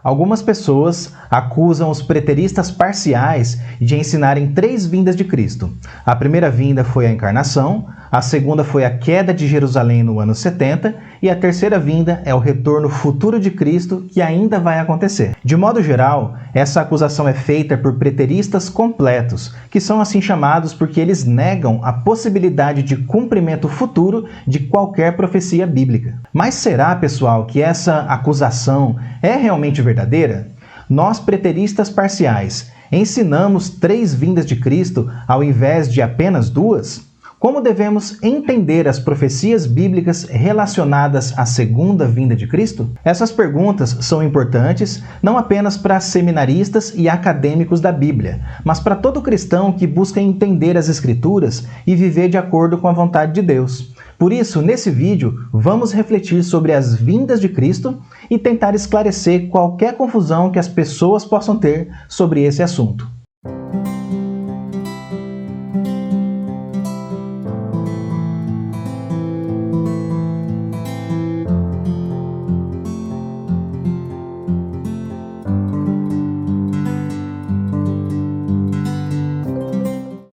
Algumas pessoas acusam os preteristas parciais de ensinarem 3 vindas de Cristo. A primeira vinda foi a encarnação, a segunda foi a queda de Jerusalém no ano 70 e a terceira vinda é o retorno futuro de Cristo que ainda vai acontecer. De modo geral, essa acusação é feita por preteristas completos, que são assim chamados porque eles negam a possibilidade de cumprimento futuro de qualquer profecia bíblica. Mas será, pessoal, que essa acusação é realmente verdadeira? Nós, preteristas parciais, ensinamos 3 vindas de Cristo ao invés de apenas 2? Como devemos entender as profecias bíblicas relacionadas à segunda vinda de Cristo? Essas perguntas são importantes não apenas para seminaristas e acadêmicos da Bíblia, mas para todo cristão que busca entender as Escrituras e viver de acordo com a vontade de Deus. Por isso, nesse vídeo, vamos refletir sobre as vindas de Cristo e tentar esclarecer qualquer confusão que as pessoas possam ter sobre esse assunto.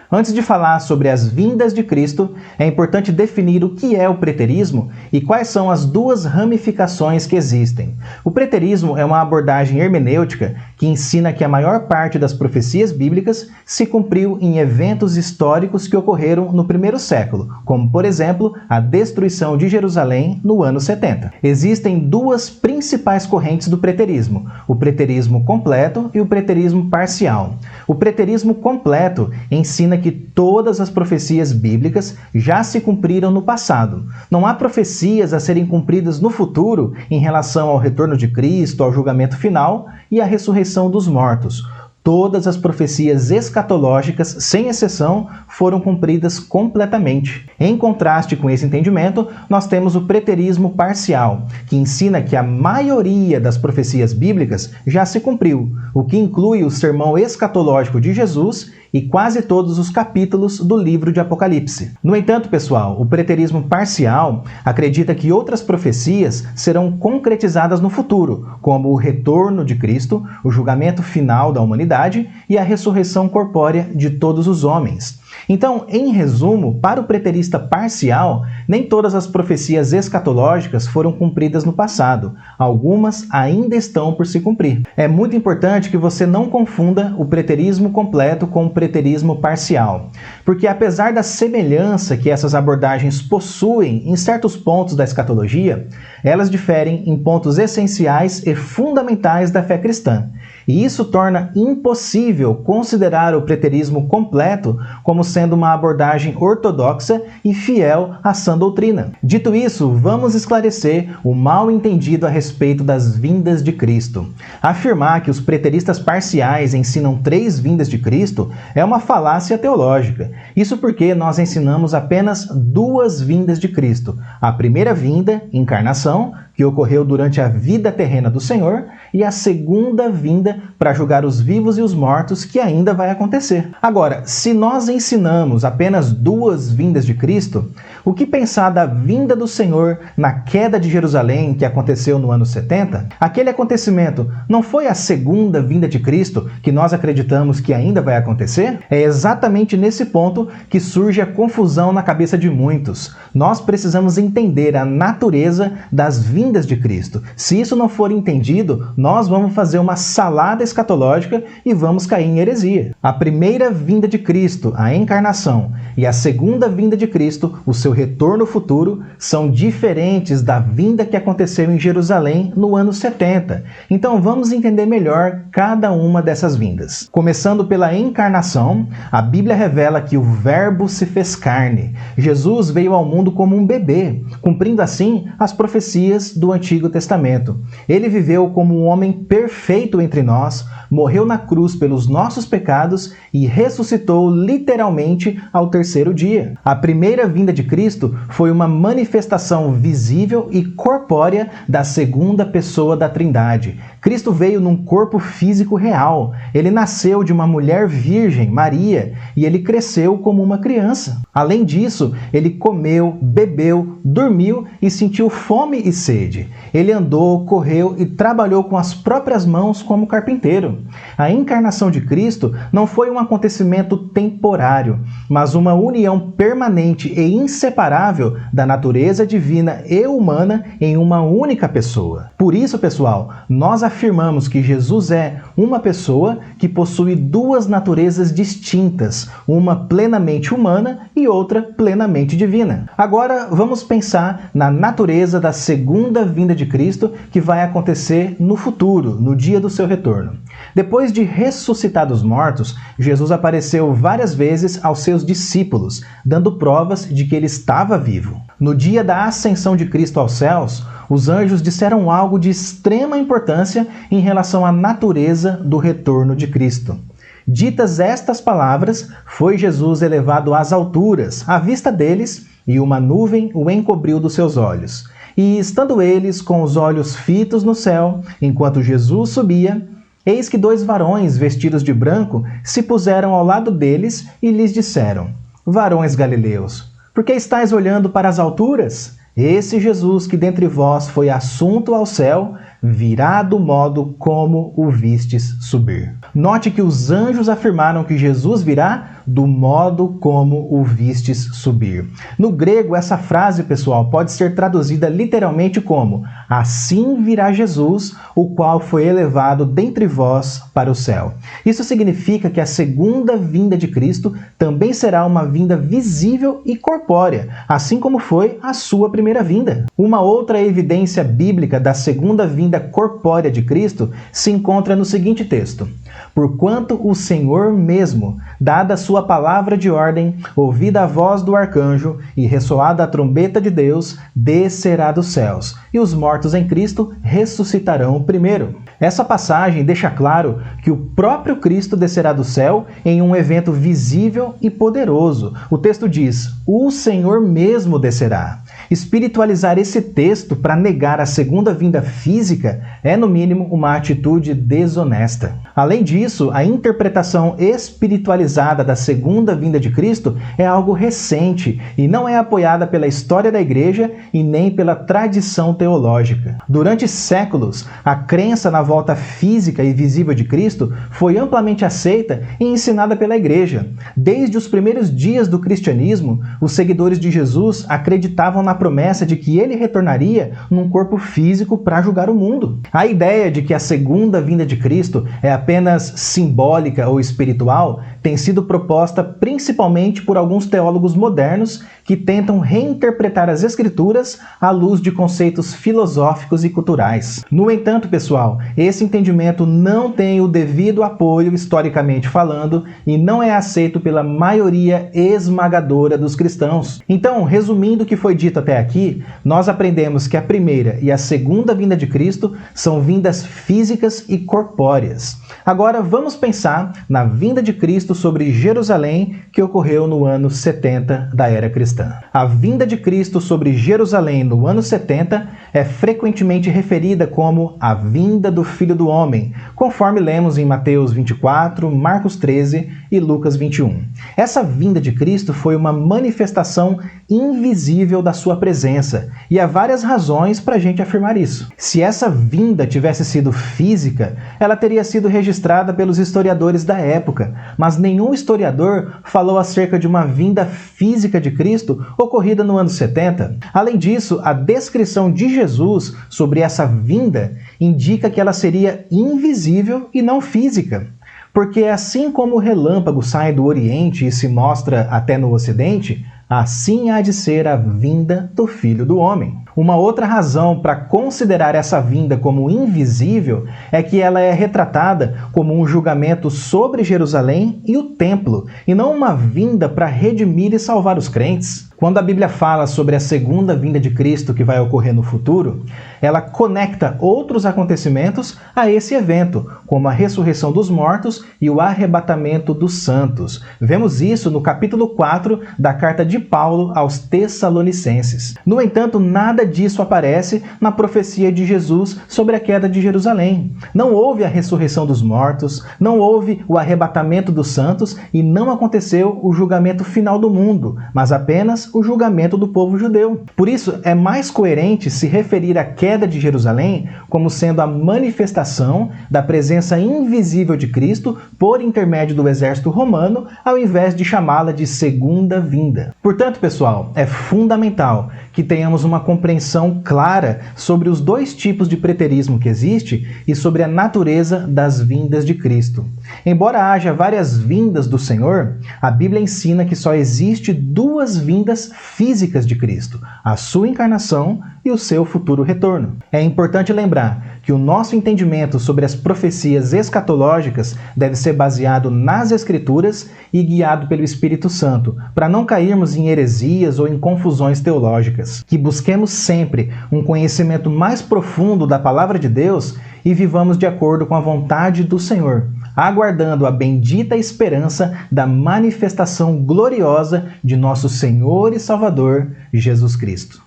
Antes de falar sobre as vindas de Cristo, é importante definir o que é o preterismo e quais são as 2 ramificações que existem. O preterismo é uma abordagem hermenêutica que ensina que a maior parte das profecias bíblicas se cumpriu em eventos históricos que ocorreram no primeiro século, como, por exemplo, a destruição de Jerusalém no ano 70. Existem 2 principais correntes do preterismo, o preterismo completo e o preterismo parcial. O preterismo completo ensina que todas as profecias bíblicas já se cumpriram no passado. Não há profecias a serem cumpridas no futuro em relação ao retorno de Cristo, ao julgamento final e à ressurreição dos mortos. Todas as profecias escatológicas, sem exceção, foram cumpridas completamente. Em contraste com esse entendimento, nós temos o preterismo parcial, que ensina que a maioria das profecias bíblicas já se cumpriu, o que inclui o sermão escatológico de Jesus e quase todos os capítulos do livro de Apocalipse. No entanto, pessoal, o preterismo parcial acredita que outras profecias serão concretizadas no futuro, como o retorno de Cristo, o julgamento final da humanidade e a ressurreição corpórea de todos os homens. Então, em resumo, para o preterista parcial, nem todas as profecias escatológicas foram cumpridas no passado. Algumas ainda estão por se cumprir. É muito importante que você não confunda o preterismo completo com o preterismo parcial, porque apesar da semelhança que essas abordagens possuem em certos pontos da escatologia, elas diferem em pontos essenciais e fundamentais da fé cristã. E isso torna impossível considerar o preterismo completo como sendo uma abordagem ortodoxa e fiel à sã doutrina. Dito isso, vamos esclarecer o mal entendido a respeito das vindas de Cristo. Afirmar que os preteristas parciais ensinam 3 vindas de Cristo é uma falácia teológica. Isso porque nós ensinamos apenas 2 vindas de Cristo. A primeira vinda, encarnação, que ocorreu durante a vida terrena do Senhor, e a segunda vinda para julgar os vivos e os mortos, que ainda vai acontecer. Agora, se nós ensinamos apenas 2 vindas de Cristo, o que pensar da vinda do Senhor na queda de Jerusalém, que aconteceu no ano 70? Aquele acontecimento não foi a segunda vinda de Cristo, que nós acreditamos que ainda vai acontecer? É exatamente nesse ponto que surge a confusão na cabeça de muitos. Nós precisamos entender a natureza das vindas de Cristo. Se isso não for entendido, nós vamos fazer uma salada escatológica e vamos cair em heresia. A primeira vinda de Cristo, a encarnação, e a segunda vinda de Cristo, o seu retorno futuro, são diferentes da vinda que aconteceu em Jerusalém no ano 70. Então vamos entender melhor cada uma dessas vindas. Começando pela encarnação, a Bíblia revela que o Verbo se fez carne. Jesus veio ao mundo como um bebê, cumprindo assim as profecias do Antigo Testamento. Ele viveu como um homem perfeito entre nós, morreu na cruz pelos nossos pecados e ressuscitou literalmente ao 3º dia. A primeira vinda de Cristo foi uma manifestação visível e corpórea da segunda pessoa da Trindade. Cristo veio num corpo físico real. Ele nasceu de uma mulher virgem, Maria, e ele cresceu como uma criança. Além disso, ele comeu, bebeu, dormiu e sentiu fome e sede. parede. Ele andou, correu e trabalhou com as próprias mãos como carpinteiro. A encarnação de Cristo não foi um acontecimento temporário, mas uma união permanente e inseparável da natureza divina e humana em uma única pessoa. Por isso, pessoal, nós afirmamos que Jesus é uma pessoa que possui duas naturezas distintas, uma plenamente humana e outra plenamente divina. Agora, vamos pensar na natureza da segunda vinda de Cristo que vai acontecer no futuro, no dia do seu retorno. Depois de ressuscitar dos mortos, Jesus apareceu várias vezes aos seus discípulos, dando provas de que ele estava vivo. No dia da ascensão de Cristo aos céus, os anjos disseram algo de extrema importância em relação à natureza do retorno de Cristo. Ditas estas palavras, foi Jesus elevado às alturas, à vista deles, e uma nuvem o encobriu dos seus olhos. E estando eles com os olhos fitos no céu, enquanto Jesus subia, eis que dois varões vestidos de branco se puseram ao lado deles e lhes disseram: Varões galileus, por que estáis olhando para as alturas? Esse Jesus que dentre vós foi assunto ao céu, virá do modo como o vistes subir. Note que os anjos afirmaram que Jesus virá do modo como o vistes subir. No grego, essa frase, pessoal, pode ser traduzida literalmente como: assim virá Jesus, o qual foi elevado dentre vós para o céu. Isso significa que a segunda vinda de Cristo também será uma vinda visível e corpórea, assim como foi a sua primeira vinda. Uma outra evidência bíblica da segunda vinda corpórea de Cristo se encontra no seguinte texto: Porquanto o Senhor mesmo, dada a sua palavra de ordem, ouvida a voz do arcanjo e ressoada a trombeta de Deus, descerá dos céus, e os mortos em Cristo ressuscitarão primeiro. Essa passagem deixa claro que o próprio Cristo descerá do céu em um evento visível e poderoso. O texto diz: o Senhor mesmo descerá. Espiritualizar esse texto para negar a segunda vinda física é, no mínimo, uma atitude desonesta. Além disso, a interpretação espiritualizada da segunda vinda de Cristo é algo recente e não é apoiada pela história da Igreja e nem pela tradição teológica. Durante séculos, a crença na volta física e visível de Cristo foi amplamente aceita e ensinada pela Igreja. Desde os primeiros dias do cristianismo, os seguidores de Jesus acreditavam na promessa de que ele retornaria num corpo físico para julgar o mundo. A ideia de que a segunda vinda de Cristo é apenas simbólica ou espiritual tem sido proposta principalmente por alguns teólogos modernos que tentam reinterpretar as Escrituras à luz de conceitos filosóficos e culturais. No entanto, pessoal, esse entendimento não tem o devido apoio historicamente falando e não é aceito pela maioria esmagadora dos cristãos. Então, resumindo o que foi dito até aqui, nós aprendemos que a primeira e a segunda vinda de Cristo são vindas físicas e corpóreas. Agora vamos pensar na vinda de Cristo sobre Jerusalém que ocorreu no ano 70 da era cristã. A vinda de Cristo sobre Jerusalém no ano 70 é frequentemente referida como a vinda do Filho do Homem, conforme lemos em Mateus 24, Marcos 13 e Lucas 21. Essa vinda de Cristo foi uma manifestação invisível da sua presença, e há várias razões para a gente afirmar isso. Se essa vinda tivesse sido física, ela teria sido registrada pelos historiadores da época, mas nenhum historiador falou acerca de uma vinda física de Cristo ocorrida no ano 70. Além disso, a descrição de Jesus sobre essa vinda indica que ela seria invisível e não física. Porque assim como o relâmpago sai do Oriente e se mostra até no Ocidente, assim há de ser a vinda do Filho do Homem. Uma outra razão para considerar essa vinda como invisível é que ela é retratada como um julgamento sobre Jerusalém e o templo, e não uma vinda para redimir e salvar os crentes. Quando a Bíblia fala sobre a segunda vinda de Cristo que vai ocorrer no futuro, ela conecta outros acontecimentos a esse evento, como a ressurreição dos mortos e o arrebatamento dos santos. Vemos isso no capítulo 4 da carta de Paulo aos Tessalonicenses. No entanto, nada disso aparece na profecia de Jesus sobre a queda de Jerusalém. Não houve a ressurreição dos mortos, não houve o arrebatamento dos santos e não aconteceu o julgamento final do mundo, mas apenas apenas o julgamento do povo judeu. Por isso, é mais coerente se referir à queda de Jerusalém como sendo a manifestação da presença invisível de Cristo por intermédio do exército romano, ao invés de chamá-la de segunda vinda. Portanto, pessoal, é fundamental que tenhamos uma compreensão clara sobre os dois tipos de preterismo que existe e sobre a natureza das vindas de Cristo. Embora haja várias vindas do Senhor, a Bíblia ensina que só existe duas vindas físicas de Cristo, a sua encarnação e o seu futuro retorno. É importante lembrar que o nosso entendimento sobre as profecias escatológicas deve ser baseado nas Escrituras e guiado pelo Espírito Santo, para não cairmos em heresias ou em confusões teológicas. Que busquemos sempre um conhecimento mais profundo da Palavra de Deus e vivamos de acordo com a vontade do Senhor, aguardando a bendita esperança da manifestação gloriosa de nosso Senhor e Salvador, Jesus Cristo.